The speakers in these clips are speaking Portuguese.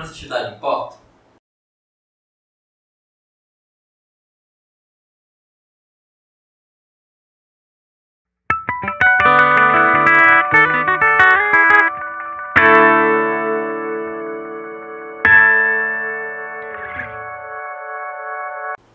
Mas atividade importa?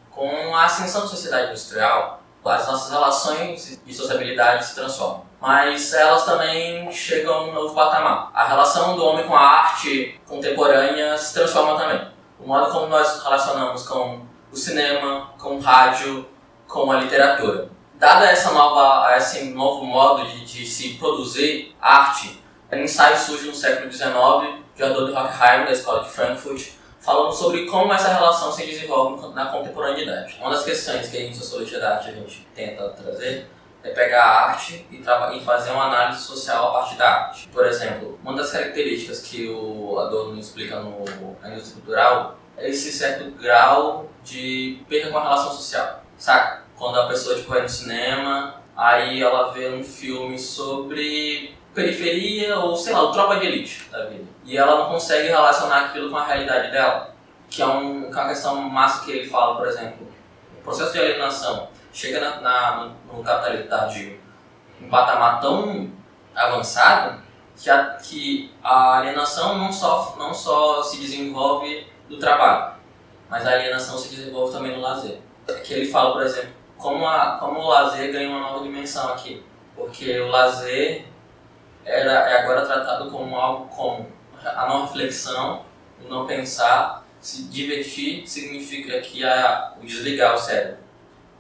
Com a ascensão da sociedade industrial, as nossas relações e sociabilidade se transformam. Mas elas também chegam a um novo patamar. A relação do homem com a arte contemporânea se transforma também. O modo como nós nos relacionamos com o cinema, com o rádio, com a literatura. Dada esse novo modo de se produzir arte, um ensaio surge no século XIX, de Adorno e Horkheim, da Escola de Frankfurt, falando sobre como essa relação se desenvolve na contemporaneidade. Uma das questões que em Sociologia da Arte a gente tenta trazer é pegar a arte e fazer uma análise social a partir da arte. Por exemplo, uma das características que o Adorno explica na indústria cultural é esse certo grau de perda com a relação social, saca? Quando a pessoa vai no cinema, aí ela vê um filme sobre periferia ou, sei lá, o Tropa de Elite da vida. E ela não consegue relacionar aquilo com a realidade dela. Que é uma questão massa que ele fala, por exemplo, o processo de alienação chega no capitalismo tardio um patamar tão avançado que a alienação não só se desenvolve do trabalho, mas a alienação se desenvolve também no lazer. Que ele fala, por exemplo, como o lazer ganha uma nova dimensão aqui. Porque o lazer é agora tratado como algo como a não reflexão, o não pensar. Se divertir significa que o desligar o cérebro.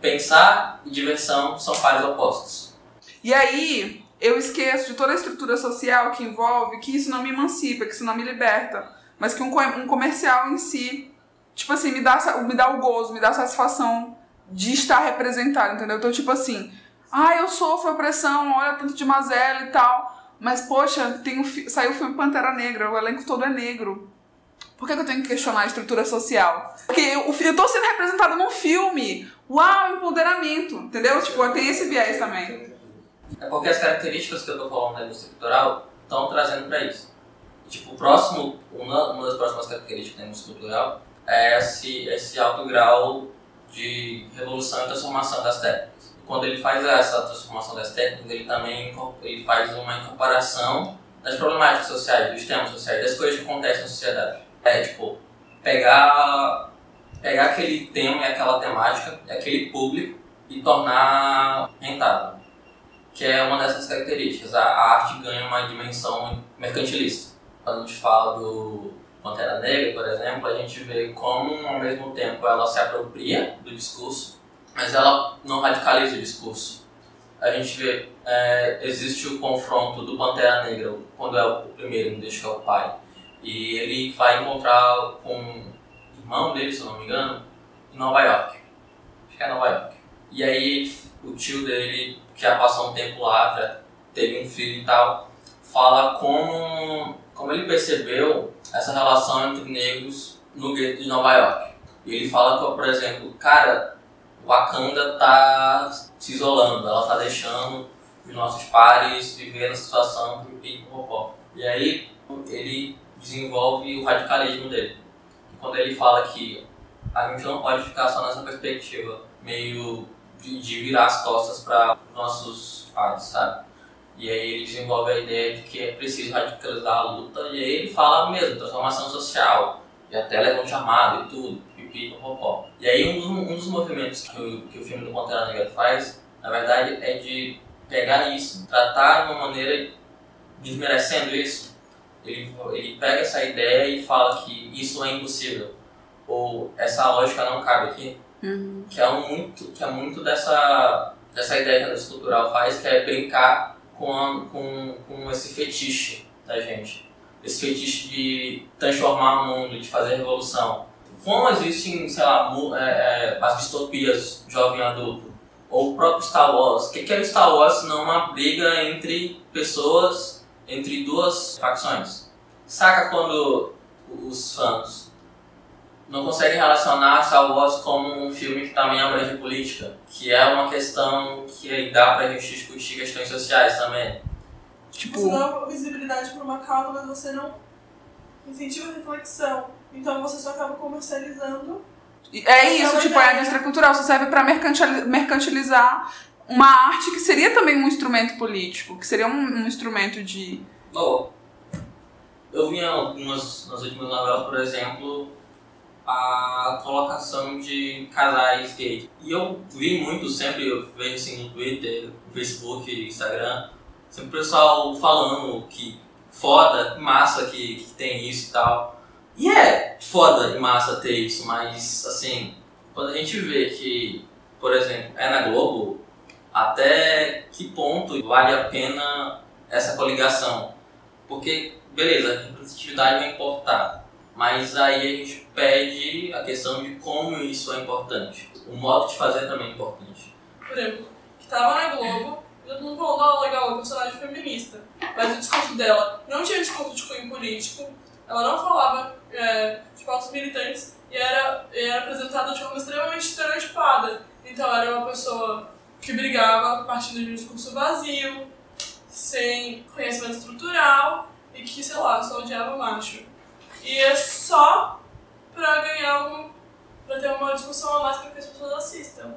Pensar e diversão são pares opostos. E aí, eu esqueço de toda a estrutura social que envolve que isso não me emancipa, que isso não me liberta, mas que um comercial em si, tipo assim, me dá o gozo, me dá a satisfação de estar representado, entendeu? Então, tipo assim, eu sofro opressão, olha tanto de mazela e tal. Mas, poxa, saiu o filme Pantera Negra, o elenco todo é negro. Por que eu tenho que questionar a estrutura social? Porque eu tô sendo representada num filme. Uau, empoderamento, entendeu? Tipo, tem esse viés também. É porque as características que eu tô falando da indústria cultural estão trazendo pra isso. E, tipo, uma das próximas características da indústria cultural é esse alto grau de revolução e transformação das técnicas. Quando ele faz essa transformação das técnicas, ele também faz uma incorporação das problemáticas sociais, dos temas sociais, das coisas que acontecem na sociedade. É tipo, pegar aquele tema e aquela temática, aquele público e tornar rentável. Que é uma dessas características. A arte ganha uma dimensão mercantilista. Quando a gente fala do Pantera Negra, por exemplo, a gente vê como ao mesmo tempo ela se apropria do discurso, mas ela não radicaliza o discurso. A gente vê, existe o confronto do Pantera Negra, quando é o primeiro, não deixa que é o pai, e ele vai encontrar com o irmão dele, se eu não me engano, em Nova York. Acho que é Nova York. E aí o tio dele, que já passou um tempo lá, já teve um filho e tal, fala como ele percebeu essa relação entre negros no gueto de Nova York. E ele fala que, por exemplo, cara, Wakanda tá se isolando, ela tá deixando os nossos pares viver na situação do pico-popó. E aí ele desenvolve o radicalismo dele. E quando ele fala que a gente não pode ficar só nessa perspectiva meio de virar as costas para os nossos pares, sabe? E aí ele desenvolve a ideia de que é preciso radicalizar a luta, e aí ele fala mesmo, transformação social, e até levante armado e tudo, pipipopopó. E aí um dos movimentos que o filme do Pantera Negra faz, na verdade, é de pegar isso, tratar de uma maneira desmerecendo isso. Ele pega essa ideia e fala que isso é impossível, ou essa lógica não cabe aqui, que é muito dessa ideia que a indústria cultural faz, que é brincar com esse fetiche da gente. Esse fetiche de transformar o mundo, de fazer revolução. Como existem, sei lá, as distopias jovem adulto, ou o próprio Star Wars. O que é o Star Wars se não uma briga entre pessoas, entre duas facções? Saca quando os fãs não conseguem relacionar Star Wars como um filme que também abrange política, que é uma questão que dá pra gente discutir questões sociais também. Tipo, você dá visibilidade pra uma causa, mas você não incentiva a reflexão. Então você só acaba comercializando. É isso, tipo, a indústria cultural só serve para mercantilizar uma arte que seria também um instrumento político, que seria um instrumento de... Eu vi nas últimas novelas, por exemplo, a colocação de casais gays. E eu vi muito, sempre, eu vejo assim no Twitter, no Facebook, Instagram, sempre o pessoal falando que foda, massa que tem isso e tal. E é foda e massa ter isso, mas assim, quando a gente vê que, por exemplo, é na Globo, até que ponto vale a pena essa coligação? Porque, beleza, a representatividade vai importar, mas aí a gente pede a questão de como isso é importante. O modo de fazer também é importante. Por exemplo, que tava na Globo, e todo mundo falou, não, legal, é personagem feminista. Mas o discurso dela não tinha discurso de cunho político, ela não falava de pautas militantes e era apresentada de forma extremamente estereotipada. Então era uma pessoa que brigava partindo de um discurso vazio, sem conhecimento estrutural e que, sei lá, só odiava macho. E é só pra ganhar pra ter uma discussão a mais pra que as pessoas assistam.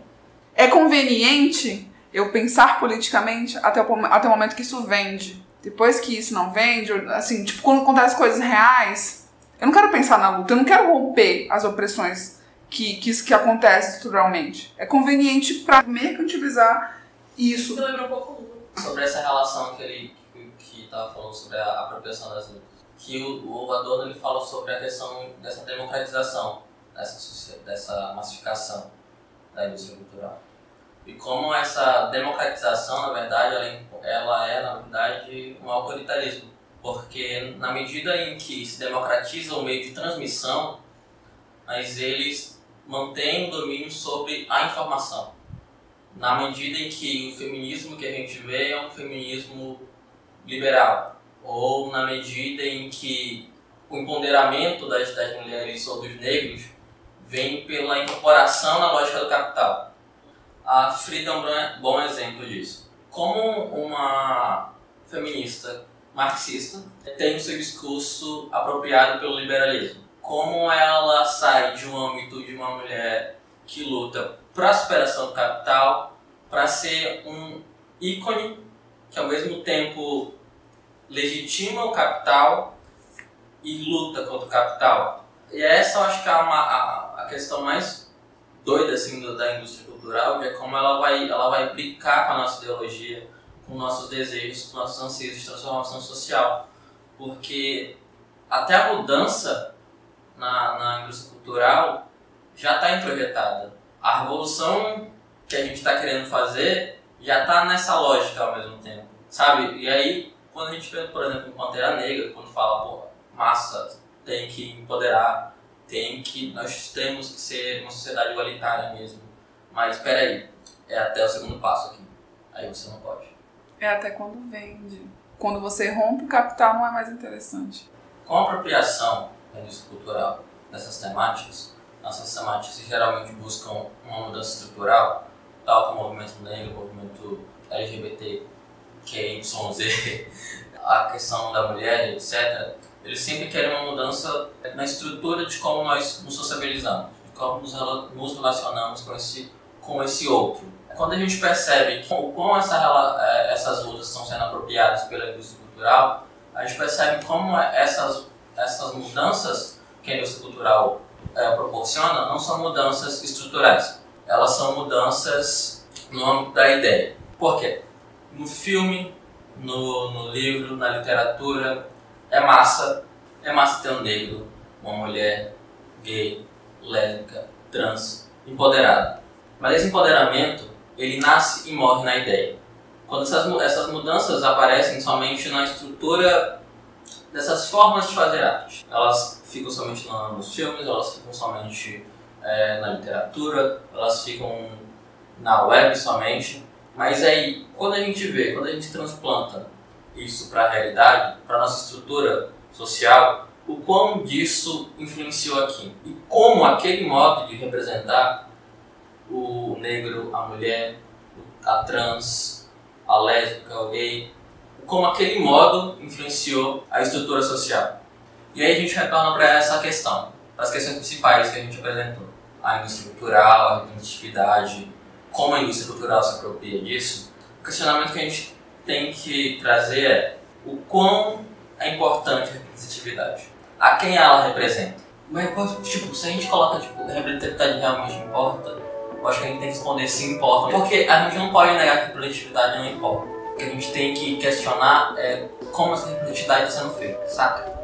É conveniente eu pensar politicamente até o momento que isso vende. Depois que isso não vende, assim, tipo, quando acontecem coisas reais, eu não quero pensar na luta, eu não quero romper as opressões que acontecem estruturalmente. É conveniente pra mercantilizar isso. Você lembra um pouco Lula. Sobre essa relação que ele estava falando sobre a apropriação das lutas, que o Adorno ele fala sobre a questão dessa democratização, dessa massificação da indústria cultural. E como essa democratização, na verdade, ela é, na verdade, um autoritarismo. Porque na medida em que se democratiza o meio de transmissão, mas eles mantêm o domínio sobre a informação. Na medida em que o feminismo que a gente vê é um feminismo liberal, ou na medida em que o empoderamento das mulheres ou dos negros vem pela incorporação na lógica do capital. A Frida é um bom exemplo disso. Como uma feminista marxista tem o seu discurso apropriado pelo liberalismo. Como ela sai de um âmbito de uma mulher que luta para a superação do capital para ser um ícone que ao mesmo tempo legitima o capital e luta contra o capital. E essa eu acho que é a questão mais doida assim, da indústria cultural, que é como ela vai brincar com a nossa ideologia, com nossos desejos, com nossos anseios de transformação social. Porque até a mudança na indústria cultural já está introjetada. A revolução que a gente está querendo fazer já está nessa lógica ao mesmo tempo, sabe? E aí, quando a gente vê, por exemplo, em Pantera Negra, quando fala, pô, massa, tem que empoderar, nós temos que ser uma sociedade igualitária mesmo. Mas espera aí, é até o segundo passo aqui. Aí você não pode. É até quando vende. Quando você rompe o capital não é mais interessante. Com a apropriação da indústria cultural dessas temáticas, nossas temáticas geralmente buscam uma mudança estrutural, tal como o movimento negro, o movimento LGBT, QYZ, a questão da mulher, etc. Eles sempre querem uma mudança na estrutura de como nós nos sociabilizamos, de como nos relacionamos com esse outro. Quando a gente percebe como essas lutas estão sendo apropriadas pela indústria cultural, a gente percebe como essas mudanças que a indústria cultural proporciona não são mudanças estruturais, elas são mudanças no âmbito da ideia. Por quê? No filme, no livro, na literatura, é massa ter um negro, uma mulher gay, lésbica, trans, empoderado. Mas esse empoderamento, ele nasce e morre na ideia. Quando essas mudanças aparecem somente na estrutura dessas formas de fazer arte, elas ficam somente nos filmes, elas ficam somente na literatura, elas ficam na web somente. Mas aí, quando a gente transplanta isso para a realidade, para a nossa estrutura social, o quão disso influenciou aqui. E como aquele modo de representar o negro, a mulher, a trans, a lésbica, o gay, como aquele modo influenciou a estrutura social. E aí a gente retorna para essa questão, para as questões principais que a gente apresentou. A indústria cultural, a representatividade, como a indústria cultural se apropria disso. O questionamento que a gente tem que trazer é o quão é importante a representatividade. A quem ela representa. Mas, tipo, se a gente coloca, tipo, representatividade realmente importa, eu acho que a gente tem que responder se importa. Porque a gente não pode negar que a representatividade não importa. O que a gente tem que questionar é como essa representatividade está sendo feita, saca?